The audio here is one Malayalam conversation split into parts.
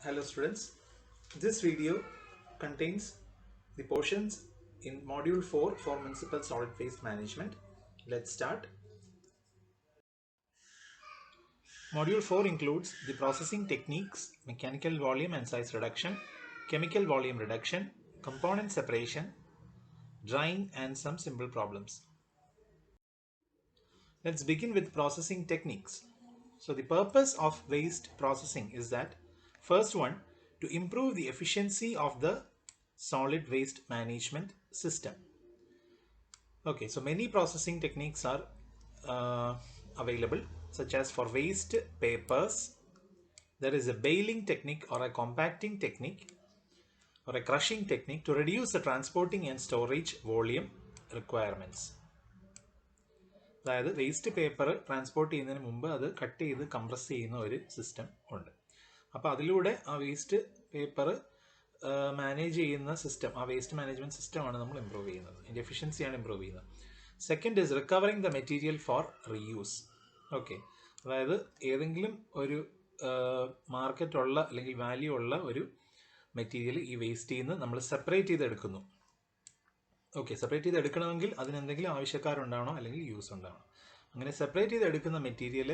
Hello students, this video contains the portions in module 4 for municipal solid waste management. Let's start. Module 4 includes the processing techniques, mechanical volume and size reduction, chemical volume reduction, component separation, drying and some simple problems. Let's begin with processing techniques. So the purpose of waste processing is that first one, to improve the efficiency of the solid waste management system. Okay, so many processing techniques are available, such as for waste papers, there is a baling technique or a compacting technique or a crushing technique to reduce the transporting and storage volume requirements. അതായത് വേസ്റ്റ് പേപ്പർ ട്രാൻസ്പോർട്ട് ചെയ്യുന്നതിന് മുമ്പ് അത് കട്ട് ചെയ്ത് കംപ്രസ് ചെയ്യുന്ന ഒരു സിസ്റ്റം ഉണ്ട്. അപ്പോൾ അതിലൂടെ ആ വേസ്റ്റ് പേപ്പർ മാനേജ് ചെയ്യുന്ന സിസ്റ്റം, ആ വേസ്റ്റ് മാനേജ്മെന്റ് സിസ്റ്റമാണ് നമ്മൾ ഇംപ്രൂവ് ചെയ്യുന്നത്, അതിൻ്റെ എഫിഷ്യൻസിയാണ് ഇംപ്രൂവ് ചെയ്യുന്നത്. Second is recovering the material for reuse. Okay, അതായത് ഏതെങ്കിലും ഒരു മാർക്കറ്റുള്ള അല്ലെങ്കിൽ വാല്യൂ ഉള്ള ഒരു മെറ്റീരിയൽ ഈ വേസ്റ്റിൽ നിന്ന് നമ്മൾ സെപ്പറേറ്റ് ചെയ്തെടുക്കുന്നു. ഓക്കെ, സെപ്പറേറ്റ് ചെയ്ത് എടുക്കണമെങ്കിൽ അതിനെന്തെങ്കിലും ആവശ്യക്കാരുണ്ടാവണം അല്ലെങ്കിൽ യൂസ് ഉണ്ടാവണം. അങ്ങനെ സെപ്പറേറ്റ് ചെയ്ത് എടുക്കുന്ന മെറ്റീരിയൽ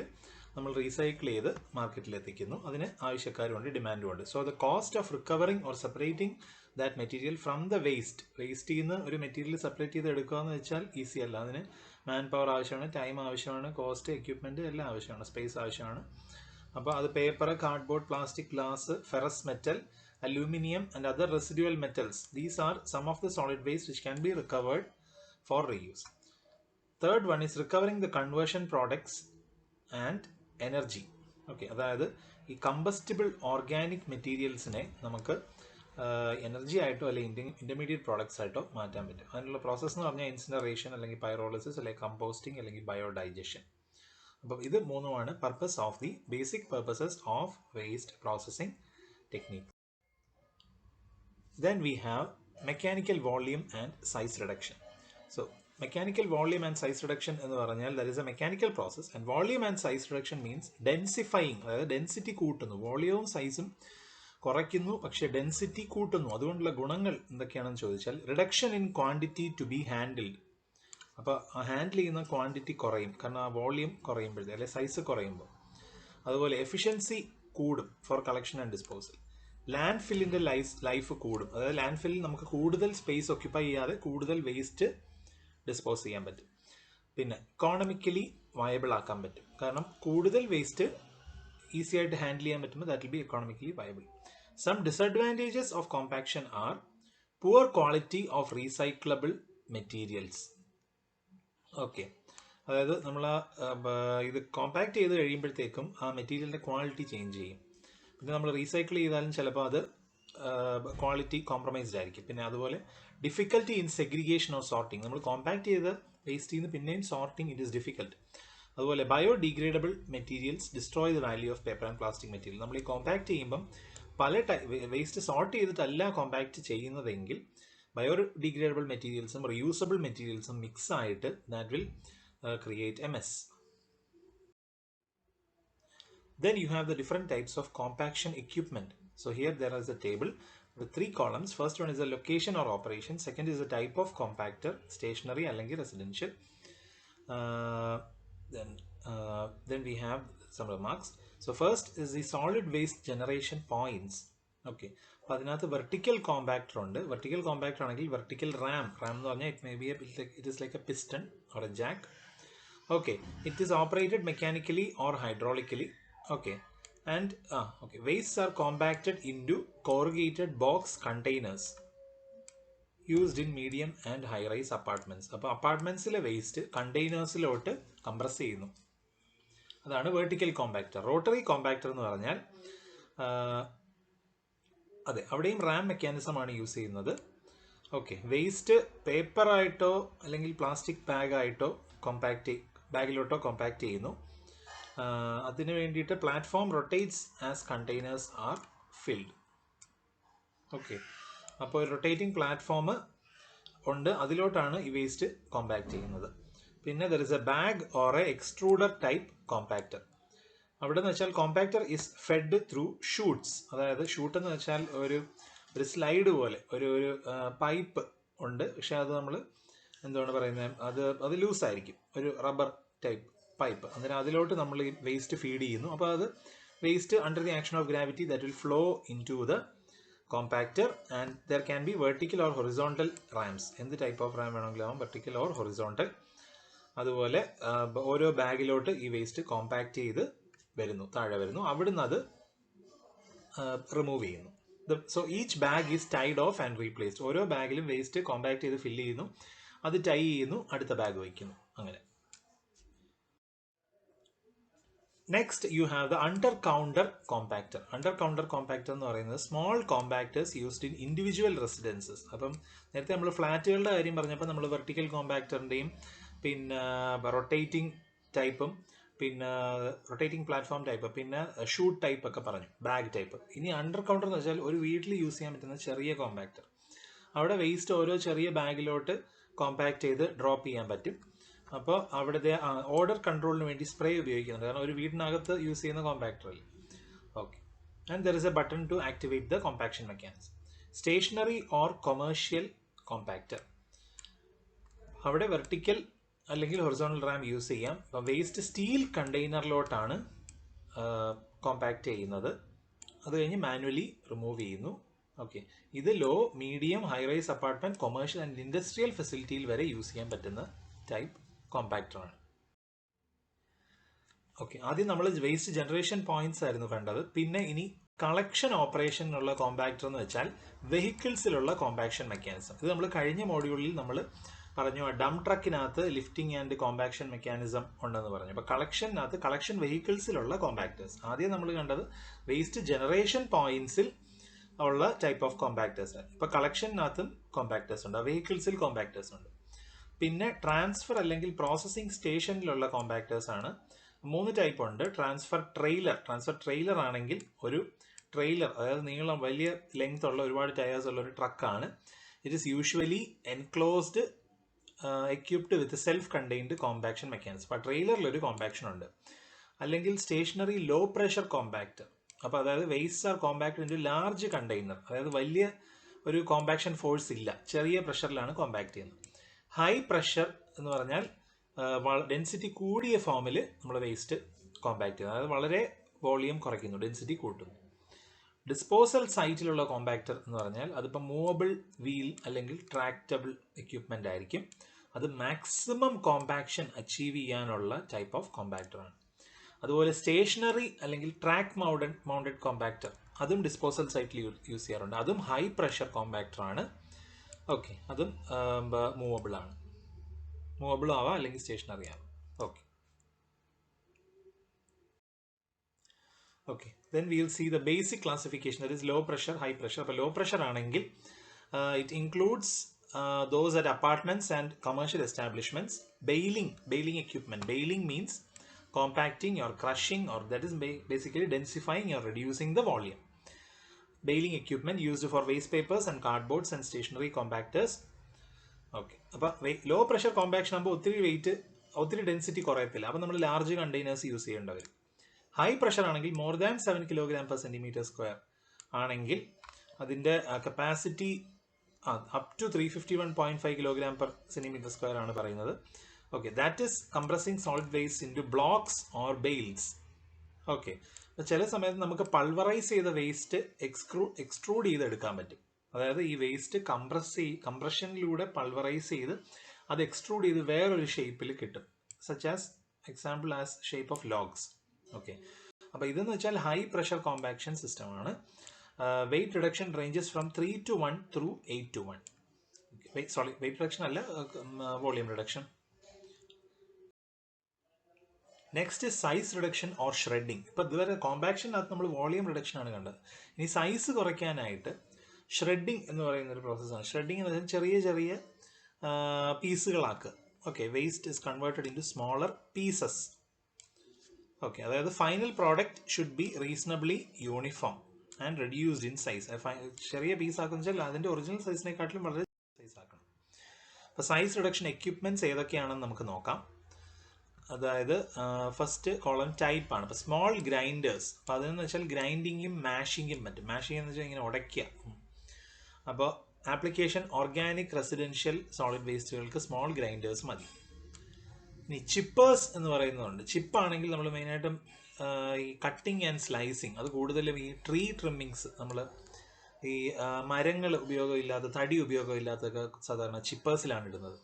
നമ്മൾ റീസൈക്കിൾ ചെയ്ത് മാർക്കറ്റിൽ എത്തിക്കുന്നു. അതിന് ആവശ്യക്കാരുണ്ട്, ഡിമാൻഡും ഉണ്ട്. So the cost of recovering or separating that material from the വേസ്റ്റിൽ നിന്ന് ഒരു മെറ്റീരിയൽ സെപ്പറേറ്റ് ചെയ്ത് എടുക്കുക എന്ന് വെച്ചാൽ ഈസി അല്ല. അതിന് മാൻ പവർ ആവശ്യമാണ്, ടൈം ആവശ്യമാണ്, കോസ്റ്റ്, എക്യുപ്മെൻറ്റ് എല്ലാം ആവശ്യമാണ്, സ്പേസ് ആവശ്യമാണ്. അപ്പോൾ അത് paper, cardboard, plastic, glass, ferrous metal, aluminum and other residual metals. These are some of the solid waste which can be recovered for reuse. Third one is recovering the conversion products and energy. Okay, അതായത് ഈ കമ്പസ്റ്റബിൾ ഓർഗാനിക് മെറ്റീരിയൽസിനെ നമുക്ക് എനർജി ആയിട്ടോ അല്ലെങ്കിൽ ഇൻ്റർമീഡിയറ്റ് പ്രോഡക്ട്സ് ആയിട്ടോ മാറ്റാൻ പറ്റും. അതിനുള്ള പ്രോസസ്സ് എന്ന് പറഞ്ഞാൽ ഇൻസിനറേഷൻ അല്ലെങ്കിൽ പൈറോളിസിസ് അല്ലെങ്കിൽ കമ്പോസ്റ്റിംഗ് അല്ലെങ്കിൽ ബയോഡൈജഷൻ. അപ്പം ഇത് മൂന്നുമാണ് purpose of the basic purposes of waste processing technique. Then we have mechanical volume and size reduction. So mechanical volume and size reduction എന്ന് പറഞ്ഞാൽ there is a mechanical process and volume and size reduction means densifying, അതായത് ഡെൻസിറ്റി കൂട്ടുന്നു. വോളിയവും സൈസും കുറയ്ക്കുന്നു, പക്ഷേ ഡെൻസിറ്റി കൂട്ടുന്നു. അതുകൊണ്ടുള്ള ഗുണങ്ങൾ എന്തൊക്കെയാണെന്ന് ചോദിച്ചാൽ reduction in quantity to be handled. അപ്പോൾ ആ ഹാൻഡിൽ ചെയ്യുന്ന ക്വാണ്ടിറ്റി കുറയും, കാരണം ആ വോളിയം കുറയുമ്പോഴത്തെ അല്ലെങ്കിൽ സൈസ് കുറയുമ്പോൾ. അതുപോലെ എഫിഷ്യൻസി കൂടും for collection and disposal. Land ഫില്ലിൻ്റെ ലൈഫ് കൂടും, അതായത് ലാൻഡ് ഫില്ലിൽ നമുക്ക് കൂടുതൽ സ്പേസ് ഒക്യുപ്പൈ ചെയ്യാതെ കൂടുതൽ വേസ്റ്റ് ഡിസ്പോസ് ചെയ്യാൻ പറ്റും. പിന്നെ ഇക്കോണമിക്കലി വയബിൾ ആക്കാൻ പറ്റും, കാരണം കൂടുതൽ വേസ്റ്റ് ഈസി ആയിട്ട് ഹാൻഡിൽ ചെയ്യാൻ പറ്റുമ്പോൾ that will be economically viable. Some disadvantages of compaction are poor quality of recyclable materials. Okay, അതായത് നമ്മൾ ഇത് കോമ്പാക്ട് ചെയ്ത് കഴിയുമ്പോഴത്തേക്കും ആ മെറ്റീരിയലിൻ്റെ ക്വാളിറ്റി ചേഞ്ച് ചെയ്യും. പിന്നെ നമ്മൾ റീസൈക്കിൾ ചെയ്താലും ചിലപ്പോൾ അത് ക്വാളിറ്റി കോംപ്രമൈസ്ഡ് ആയിരിക്കും. പിന്നെ അതുപോലെ difficulty in segregation or sorting. നമ്മൾ കോമ്പാക്ട് ചെയ്ത് വേസ്റ്റ് നിന്ന് പിന്നെയും സോർട്ടിങ് ഇറ്റ് ഈസ് ഡിഫിക്കൽട്ട്. അതുപോലെ biodegradable materials destroy the value of paper and plastic material. നമ്മൾ ഈ കോമ്പാക്ട് ചെയ്യുമ്പം പല വേസ്റ്റ് സോർട്ട് ചെയ്തിട്ടല്ല കോമ്പാക്ട് ചെയ്യുന്നതെങ്കിൽ ബയോഡിഗ്രേഡബിൾ മെറ്റീരിയൽസും റീയൂസബിൾ മെറ്റീരിയൽസും മിക്സ് ആയിട്ട് that will create a mess. Then you have the different types of compaction equipment. So here there is a table with 3 columns. First one is the location or operation. Second is the type of compactor, stationary അല്ലെങ്കിൽ residential. Then we have some remarks. So first is the solid waste generation points. Okay, അപ്പോൾ അതിനകത്ത് വെർട്ടിക്കൽ കോമ്പാക്ടർ ഉണ്ട്. വെർട്ടിക്കൽ കോമ്പാക്ടർ ആണെങ്കിൽ വെർട്ടിക്കൽ റാം എന്ന് പറഞ്ഞാൽ it is like a piston or a jack. Okay, it is operated mechanically or hydraulically. Okay, and wastes are compacted into corrugated box containers used in medium and high rise apartments. അപ്പോൾ അപ്പാർട്ട്മെന്റ്സിലെ വേസ്റ്റ് കണ്ടെയ്നേഴ്സിലോട്ട് കംപ്രസ് ചെയ്യുന്നു. അതാണ് വെർട്ടിക്കൽ കോമ്പാക്ടർ. റോട്ടറി കോമ്പാക്ടർ എന്ന് പറഞ്ഞാൽ അതെ, അവിടെയും റാം മെക്കാനിസമാണ് യൂസ് ചെയ്യുന്നത്. ഓക്കെ, വേസ്റ്റ് പേപ്പറായിട്ടോ അല്ലെങ്കിൽ പ്ലാസ്റ്റിക് ബാഗായിട്ടോ ബാഗിലോട്ടോ കോമ്പാക്ട് ചെയ്യുന്നു. അതിന് വേണ്ടിയിട്ട് platform rotates as containers are filled. Okay, അപ്പോൾ റൊട്ടേറ്റിംഗ് പ്ലാറ്റ്ഫോം ഉണ്ട്, അതിലോട്ടാണ് ഈ വേസ്റ്റ് കോമ്പാക്ട് ചെയ്യുന്നത്. പിന്നെ there is A bag or A extruder type compactor. അവിടെ എന്ന് വെച്ചാൽ compactor is fed through shoots. അതായത് ഷൂട്ട് എന്ന് വെച്ചാൽ ഒരു സ്ലൈഡ് പോലെ ഒരു പൈപ്പ് ഉണ്ട്. പക്ഷെ അത് നമ്മൾ എന്താണ് പറയുന്നത്, അത് ലൂസായിരിക്കും, ഒരു റബ്ബർ ടൈപ്പ് പൈപ്പ്. അന്നേരം അതിലോട്ട് നമ്മൾ ഈ വേസ്റ്റ് ഫീഡ് ചെയ്യുന്നു. അപ്പോൾ അത് waste under the action of gravity that will flow into the compactor, and there can be vertical or horizontal rams. എന്ത് ടൈപ്പ് ഓഫ് റാം വേണമെങ്കിലും ആവും, വെർട്ടിക്കൽ ഓർ ഹൊറിസോണ്ടൽ. അതുപോലെ ഓരോ ബാഗിലോട്ട് ഈ വേസ്റ്റ് കോമ്പാക്ട് ചെയ്ത് വരുന്നു, താഴെ വരുന്നു. അവിടുന്ന് അത് റിമൂവ് ചെയ്യുന്നു. So each bag is tied off and replaced. ഓരോ ബാഗിലും വേസ്റ്റ് കോമ്പാക്ട് ചെയ്ത് ഫില്ല് ചെയ്യുന്നു, അത് ടൈ ചെയ്യുന്നു, അടുത്ത ബാഗ് വയ്ക്കുന്നു, അങ്ങനെ. Next you have the under counter compactor. Under counter compactor എന്ന് പറയുന്നത് small compactors used in individual residences. അപ്പം നേരത്തെ നമ്മൾ ഫ്ലാറ്റുകളുടെ കാര്യം പറഞ്ഞപ്പോൾ നമ്മൾ വെർട്ടിക്കൽ കോമ്പാക്ടറിൻ്റെയും പിന്നെ റൊട്ടേറ്റിംഗ് ടൈപ്പും പിന്നെ റൊട്ടേറ്റിംഗ് പ്ലാറ്റ്ഫോം ടൈപ്പ് പിന്നെ ഷൂട്ട് ടൈപ്പ് ഒക്കെ പറഞ്ഞു, ബാഗ് ടൈപ്പ്. ഇനി അണ്ടർ കൗണ്ടർ എന്ന് വെച്ചാൽ ഒരു വീട്ടിൽ യൂസ് ചെയ്യാൻ പറ്റുന്ന ചെറിയ കോമ്പാക്ടർ. അവിടെ വേസ്റ്റ് ഓരോ ചെറിയ ബാഗിലോട്ട് കോമ്പാക്ട് ചെയ്ത് ഡ്രോപ്പ് ചെയ്യാൻ പറ്റും. അപ്പോൾ അവിടുത്തെ ഓർഡർ കൺട്രോളിന് വേണ്ടി സ്പ്രേ ഉപയോഗിക്കുന്നുണ്ട്, കാരണം ഒരു വീടിനകത്ത് യൂസ് ചെയ്യുന്ന കോമ്പാക്ടർ അല്ലേ. Okay. And there is a button to activate the compaction mechanism. Stationary or commercial compactor. അവിടെ വെർട്ടിക്കൽ അല്ലെങ്കിൽ ഹൊറിസോണ്ടൽ റാം യൂസ് ചെയ്യാം. അപ്പം വേസ്റ്റ് സ്റ്റീൽ കണ്ടെയ്നറിലോട്ടാണ് കോമ്പാക്ട് ചെയ്യുന്നത്. അത് കഴിഞ്ഞ് മാനുവലി റിമൂവ് ചെയ്യുന്നു. ഓക്കെ. ഇത് low, medium, high rise apartment, commercial and industrial ഫെസിലിറ്റിയിൽ വരെ യൂസ് ചെയ്യാൻ പറ്റുന്ന ടൈപ്പ് കോമ്പാക്ടറാണ്. ഓക്കെ. ആദ്യം നമ്മൾ വേസ്റ്റ് ജനറേഷൻ പോയിന്റ്സ് ആയിരുന്നു കണ്ടത്. പിന്നെ ഇനി കളക്ഷൻ ഓപ്പറേഷനുള്ള കോമ്പാക്ടർ എന്ന് വെച്ചാൽ വെഹിക്കിൾസിലുള്ള കോമ്പാക്ഷൻ മെക്കാനിസം. ഇത് നമ്മൾ കഴിഞ്ഞ മോഡ്യൂളിൽ നമ്മൾ പറഞ്ഞു, ഡംപ് ട്രക്കിനകത്ത് ലിഫ്റ്റിംഗ് ആൻഡ് കോമ്പാക്ഷൻ മെക്കാനിസം ഉണ്ടെന്ന് പറഞ്ഞു. അപ്പോൾ കളക്ഷനകത്ത് കളക്ഷൻ വെഹിക്കിൾസിലുള്ള കോമ്പാക്ടേഴ്സ്. ആദ്യം നമ്മൾ കണ്ടത് വേസ്റ്റ് ജനറേഷൻ പോയിന്റ്സിൽ ഉള്ള ടൈപ്പ് ഓഫ് കോമ്പാക്ടേഴ്സ്. ഇപ്പോൾ കളക്ഷനകത്തും കോമ്പാക്ടേഴ്സ് ഉണ്ട്, വെഹിക്കിൾസിൽ കോമ്പാക്ടേഴ്സ് ഉണ്ട്. പിന്നെ ട്രാൻസ്ഫർ അല്ലെങ്കിൽ പ്രോസസ്സിംഗ് സ്റ്റേഷനിലുള്ള കോമ്പാക്ടേഴ്സ് ആണ്. 3 ടൈപ്പ് ഉണ്ട്. ട്രാൻസ്ഫർ ട്രെയിലർ ആണെങ്കിൽ ഒരു ട്രെയിലർ, അതായത് നീളം വലിയ ലെങ്ത് ഉള്ള ഒരുപാട് ടയേഴ്സ് ഉള്ള ഒരു ട്രക്കാണ്. It is usually enclosed equipped with self contained compaction mechanism. അപ്പോൾ ട്രെയിലറിൽ ഒരു കോമ്പാക്ഷൻ ഉണ്ട്. അല്ലെങ്കിൽ സ്റ്റേഷനറി ലോ പ്രഷർ കോമ്പാക്ടർ. അപ്പോൾ അതായത് waste R compact in large container, അതായത് വലിയ ഒരു കോമ്പാക്ഷൻ ഫോഴ്സ് ഇല്ല, ചെറിയ പ്രഷറിലാണ് കോമ്പാക്ട് ചെയ്യുന്നത്. ഹൈ പ്രഷർ എന്ന് പറഞ്ഞാൽ ഡെൻസിറ്റി കൂടിയ ഫോമിൽ നമ്മൾ വേസ്റ്റ് കോമ്പാക്ട് ചെയ്യുന്നത്, അതായത് വളരെ വോളിയം കുറയ്ക്കുന്നു, ഡെൻസിറ്റി കൂട്ടുന്നു. ഡിസ്പോസൽ സൈറ്റിലുള്ള കോമ്പാക്ടർ എന്ന് പറഞ്ഞാൽ അതിപ്പോൾ മൂവബിൾ വീൽ അല്ലെങ്കിൽ ട്രാക്റ്റബിൾ എക്യുപ്മെൻ്റ് ആയിരിക്കും. അത് മാക്സിമം കോമ്പാക്ഷൻ അച്ചീവ് ചെയ്യാനുള്ള ടൈപ്പ് ഓഫ് കോമ്പാക്ടറാണ്. അതുപോലെ സ്റ്റേഷനറി അല്ലെങ്കിൽ ട്രാക്ക് മൗണ്ടഡ് കോമ്പാക്ടർ, അതും ഡിസ്പോസൽ സൈറ്റിൽ യൂസ് ചെയ്യാറുണ്ട്. അതും ഹൈ പ്രഷർ കോമ്പാക്ടറാണ്. ഓക്കെ. അതും മൂവബിൾ ആണ്, മൂവബിളും ആവാം അല്ലെങ്കിൽ സ്റ്റേഷനറി ആവാം. Okay. Okay, then we will see the basic classification, that is low pressure, high pressure. അപ്പോൾ low pressure ആണെങ്കിൽ it includes those at apartments and commercial establishments. Baling equipment. Baling means compacting or crushing, or that is basically densifying or reducing the volume. Baling equipment used for waste papers and cardboards and stationary compactors. Okay. അപ്പോൾ ലോ പ്രഷർ കോമ്പാക്ഷൻ ആകുമ്പോൾ ഒത്തിരി ഡെൻസിറ്റി കുറയത്തില്ല. അപ്പോൾ നമ്മൾ ലാർജ് കണ്ടെയ്നേഴ്സ് യൂസ് ചെയ്യേണ്ടി വരും. ഹൈ പ്രഷർ ആണെങ്കിൽ മോർ ദാൻ 7 kg/cm² ആണെങ്കിൽ അതിൻ്റെ കപ്പാസിറ്റി അപ് ടു 351.5 kg/cm² ആണ് പറയുന്നത്. Okay. That is compressing solid waste into blocks or bales. Okay. ചില സമയത്ത് നമുക്ക് പൾവറൈസ് ചെയ്ത വേസ്റ്റ് എക്സ്ട്രൂഡ് ചെയ്തെടുക്കാൻ പറ്റും. അതായത് ഈ വേസ്റ്റ് കംപ്രഷനിലൂടെ പൾവറൈസ് ചെയ്ത് അത് എക്സ്ട്രൂഡ് ചെയ്ത് വേറൊരു ഷേപ്പിൽ കിട്ടും, such as example as shape of logs. Okay. അപ്പോൾ ഇതെന്ന് വെച്ചാൽ ഹൈ പ്രഷർ കോമ്പാക്ഷൻ സിസ്റ്റമാണ്. Weight reduction ranges from 3:1 through 8:1. Weight reduction അല്ല, volume reduction. Next size reduction or shredding. ഇപ്പോൾ ഇതുവരെ കോമ്പാക്ഷനകത്ത് നമ്മൾ വോളിയം റിഡക്ഷൻ ആണ് കണ്ടത്. ഇനി സൈസ് കുറയ്ക്കാനായിട്ട് ഷ്രെഡിങ് എന്ന് പറയുന്ന ഒരു പ്രോസസ്സാണ്. ഷ്രെഡിങ് എന്ന് വെച്ചാൽ ചെറിയ ചെറിയ പീസുകളാക്കുക. Okay. Waste is converted into smaller pieces. Okay. അതായത് final product should be reasonably uniform and reduced in size. ചെറിയ പീസ് ആക്കുന്ന വെച്ചാൽ അതിൻ്റെ ഒറിജിനൽ സൈസിനെക്കാട്ടിലും വളരെ സൈസ് ആക്കണം. അപ്പോൾ സൈസ് റിഡക്ഷൻ എക്യുപ്മെൻറ്റ്സ് ഏതൊക്കെയാണെന്ന് നമുക്ക് നോക്കാം. അതായത് ഫസ്റ്റ് കോളം ടൈപ്പ് ആണ്. അപ്പോൾ സ്മോൾ ഗ്രൈൻഡേഴ്സ്, അപ്പോൾ അതെന്ന് വെച്ചാൽ ഗ്രൈൻഡിങ്ങും മാഷിങ്ങും പറ്റും. മാഷിംഗ് എന്ന് വെച്ചാൽ ഇങ്ങനെ ഉടയ്ക്കുക. അപ്പോൾ ആപ്ലിക്കേഷൻ ഓർഗാനിക് റെസിഡൻഷ്യൽ സോളിഡ് വേസ്റ്റുകൾക്ക് സ്മോൾ ഗ്രൈൻഡേഴ്സ് മതി. ഇനി ചിപ്പേഴ്സ് എന്ന് പറയുന്നതുണ്ട്. ചിപ്പാണെങ്കിൽ നമ്മൾ മെയിനായിട്ടും ഈ കട്ടിങ് ആൻഡ് സ്ലൈസിങ്, അത് കൂടുതലും ഈ ട്രീ ട്രിമ്മിങ്സ്, നമ്മൾ ഈ മരങ്ങൾ ഉപയോഗമില്ലാത്ത, തടി ഉപയോഗമില്ലാത്തൊക്കെ സാധാരണ ചിപ്പേഴ്സിലാണ് ഇടുന്നത്.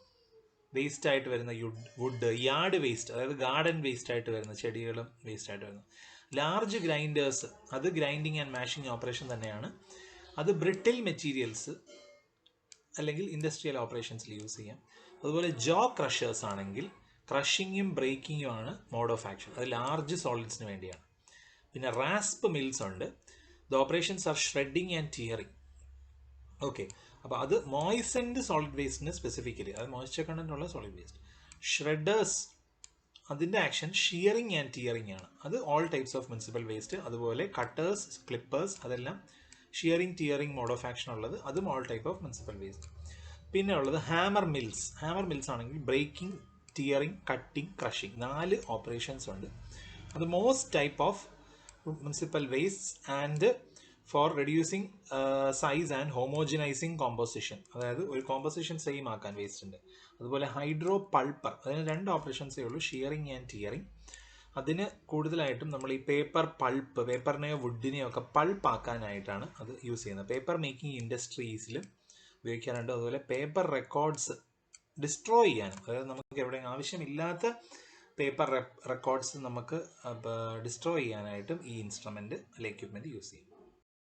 വേസ്റ്റ് ആയിട്ട് വരുന്ന വുഡ്, യാർഡ് വേസ്റ്റ്, അതായത് ഗാർഡൻ വേസ്റ്റ് ആയിട്ട് വരുന്ന ചെടികളും വേസ്റ്റ് ആയിട്ട് വരുന്നത്. ലാർജ് ഗ്രൈൻഡേഴ്സ് അത് ഗ്രൈൻഡിങ് ആൻഡ് മാഷിങ് ഓപ്പറേഷൻ തന്നെയാണ്. അത് ബ്രിട്ടിൽ മെറ്റീരിയൽസ് അല്ലെങ്കിൽ ഇൻഡസ്ട്രിയൽ ഓപ്പറേഷൻസിൽ യൂസ് ചെയ്യാം. അതുപോലെ ജോ ക്രഷേഴ്സ് ആണെങ്കിൽ ക്രഷിങ്ങും ബ്രേക്കിങ്ങും ആണ് മോഡ് ഓഫ് ആക്ഷൻ. അത് ലാർജ് സോളിഡ്സിന് വേണ്ടിയാണ്. പിന്നെ റാസ്പ് മിൽസ് ഉണ്ട്. The operations are shredding and tearing. Okay, അപ്പോൾ അത് മോയ്സൻഡ് സോളിഡ് വേസ്റ്റിന് സ്പെസിഫിക്കലി, അത് മോയ്സ്ചർ കണ്ടന്റ് ഉള്ള സോളിഡ് വേസ്റ്റ്. ഷ്രെഡേഴ്സ് അതിൻ്റെ ആക്ഷൻ ഷിയറിങ് ആൻഡ് ടിയറിങ് ആണ്. അത് all types of municipal waste. അതുപോലെ കട്ടേഴ്സ്, ക്ലിപ്പേഴ്സ്, അതെല്ലാം shearing tearing mode of action ഉള്ളത്, അതും all type of municipal waste. പിന്നെ ഉള്ളത് ഹാമർ മിൽസ്. ഹാമർ മിൽസ് ആണെങ്കിൽ breaking, tearing, cutting, crushing, 4 operations ഉണ്ട്. അത് most type of municipal waste and for reducing size and homogenising composition, അതായത് ഒരു കോമ്പോസിഷൻ സെയിം ആക്കാൻ വേസ്റ്റ് ഉണ്ട്. അതുപോലെ ഹൈഡ്രോ പൾപ്പർ, അതിന് 2 ഓപ്പറേഷൻസേ ഉള്ളൂ, ഷിയറിങ് ആൻഡ് ടിയറിങ്. അതിന് കൂടുതലായിട്ടും നമ്മൾ ഈ പേപ്പർ പൾപ്പ്, പേപ്പറിനെയോ വുഡിനെയോ ഒക്കെ പൾപ്പ് ആക്കാനായിട്ടാണ് അത് യൂസ് ചെയ്യുന്നത്. പേപ്പർ മേക്കിംഗ് ഇൻഡസ്ട്രീസിലും ഉപയോഗിക്കാറുണ്ട്. അതുപോലെ പേപ്പർ റെക്കോർഡ്സ് ഡിസ്ട്രോയ് ചെയ്യാനും, അതായത് നമുക്ക് എവിടെയും ആവശ്യമില്ലാത്ത പേപ്പർ റെക്കോർഡ്സ് നമുക്ക് ഡിസ്ട്രോയ് ചെയ്യാനായിട്ടും ഈ ഇൻസ്ട്രുമെൻറ്റ് അല്ലെങ്കിൽ എക്യുപ്മെൻറ്റ് യൂസ് ചെയ്യും.